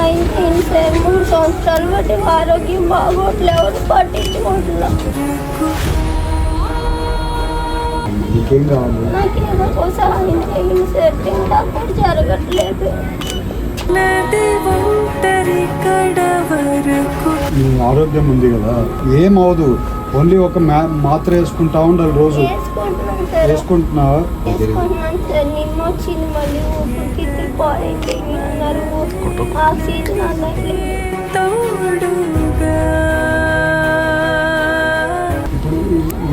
అయింది సార్. 3 సంవత్సరాలు బట్టి ఆరోగ్యం బాగోట్లే, ఎవరు పట్టించుకోవట్లా. నీకేం కావాలి? నాకేదో సహాయం చేయండి సార్, తింటా కూడా జరగట్లేదు. నీ ఆరోగ్యం ఉంది కదా, ఏమవదు. ఓన్లీ ఒక మాత్ర వేసుకుంటా ఉండాలి రోజు. వేసుకుంటున్నావా? వేసుకుంటున్నాను సార్. నిన్న వచ్చింది మళ్ళీ ఊపిరితిత్తులు పాడైపోయింది అన్నారు. ఆక్సిజన్ ఇప్పుడు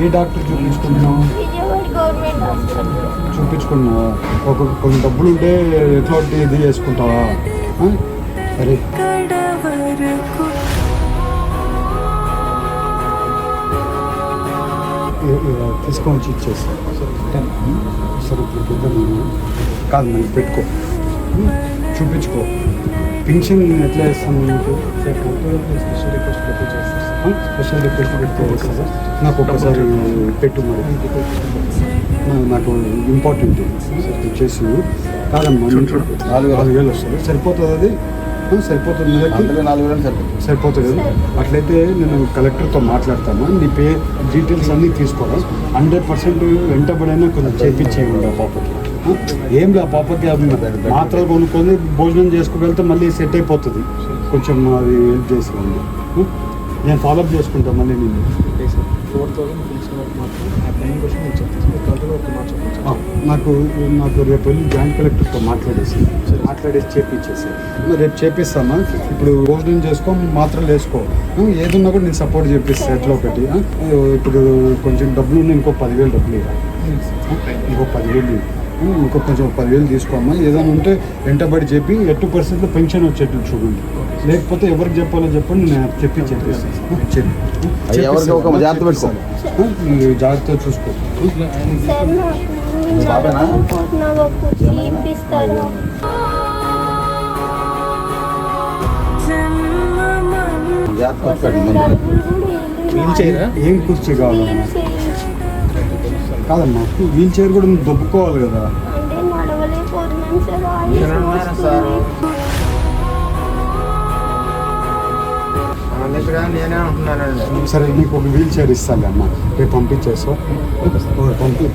ఏ డాక్టర్ చూపించుకుంటున్నావు? విజయవాడ గవర్నమెంట్ హాస్పిటల్ చూపించుకున్నావా? కొన్ని డబ్బులు ఉంటే ఎట్లా ఇది చేసుకుంటావా? సరే తీసుకొని వచ్చి ఇచ్చేసి సరే కాదు మళ్ళీ పెట్టుకో, చూపించుకో. పెన్షన్ ఎట్లా వేస్తాను మీకు? స్పెషల్ రిక్వెస్ట్ పెట్టుకోవాలి. నాకు ఒక్కసారి పెట్టు మరి, నాకు ఇంపార్టెంట్ చేసి. కాదమ్మా 4,000 వస్తుంది, సరిపోతుంది? అది సరిపోతుంది, నెలకి 4,000 సరిపోతుంది కదా? అట్లయితే నేను కలెక్టర్తో మాట్లాడతాను. నీ డీటెయిల్స్ అన్నీ తీసుకోవాలి. 100% వెంటబడైనా కొంచెం చేయించేయండి ఆ పాపకి. ఏం లే, ఆ పాపకి మాత్రలు కొనుక్కొని భోజనం చేసుకోగలిగితే మళ్ళీ సెట్ అయిపోతుంది. కొంచెం అది హెల్ప్ చేసేయండి. నేను ఫాలోఅప్ చేసుకుంటాను మళ్ళీ. నేను 4,000 నాకు రేపు వెళ్ళి జాయింట్ కలెక్టర్తో మాట్లాడేసి చేపించేసి రేపు చేపిస్తామా. ఇప్పుడు భోజనం చేసుకో, మాత్రలు వేసుకో, ఏదున్నా కూడా నేను సపోర్ట్ చేపిస్తాను. ఎట్లా ఒకటి ఇప్పుడు కొంచెం డబ్బులు ఉన్నాయి, ఇంకో 10,000 డబ్బులు ఇంకో 10,000 ఇంకో కొంచెం 10,000 తీసుకోమ్మా. ఏదైనా ఉంటే వెంటబడి చెప్పి ఎట్టు పరిస్థితుల్లో పెన్షన్ వచ్చేట్టు చూడండి. లేకపోతే ఎవరికి చెప్పాలో చెప్పండి, నేను చెప్పిస్తాను. జాగ్రత్తగా చూసుకో. ఏం కుర్చీ కావాలమ్మా? కాదమ్మా, వీల్ చైర్ కూడా దొబ్బుకోవాలి కదా. సరే నీకు ఒక వీల్ చైర్ ఇస్తాను అమ్మా, రేపు పంపించేస్తావు.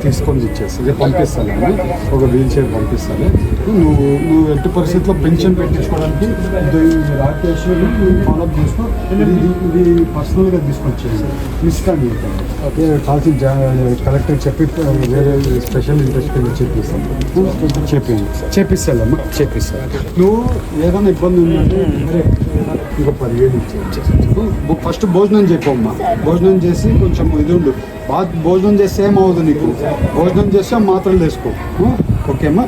తీసుకొని ఇచ్చేస్తా, రేపు పంపిస్తాను అమ్మా. ఒక వీల్ చైర్ పంపిస్తాను. నువ్వు ఎట్టి పరిస్థితుల్లో పెన్షన్ పెట్టించుకోవడానికి రాకేష్ ఫాలోఅప్ చేసుకో. ఇది పర్సనల్గా తీసుకొచ్చేసి ఇస్తాను. కాల్సిన కలెక్టర్ చెప్పి వేరే స్పెషల్ ఇంట్రెస్ట్ కింద చేపిస్తానమ్మా, చేపిస్తాను. నువ్వు ఏదైనా ఇబ్బంది ఉందంటే ఇంకో 10,000 ఇచ్చేసి ఫస్ట్ భోజనం చెప్పమ్మా. భోజనం చేసి కొంచెం ఇది ఉండు. భోజనం చేస్తే ఏమవుతుంది నీకు? భోజనం చేస్తే మాత్రలు వేసుకో. ఓకేమ్మా?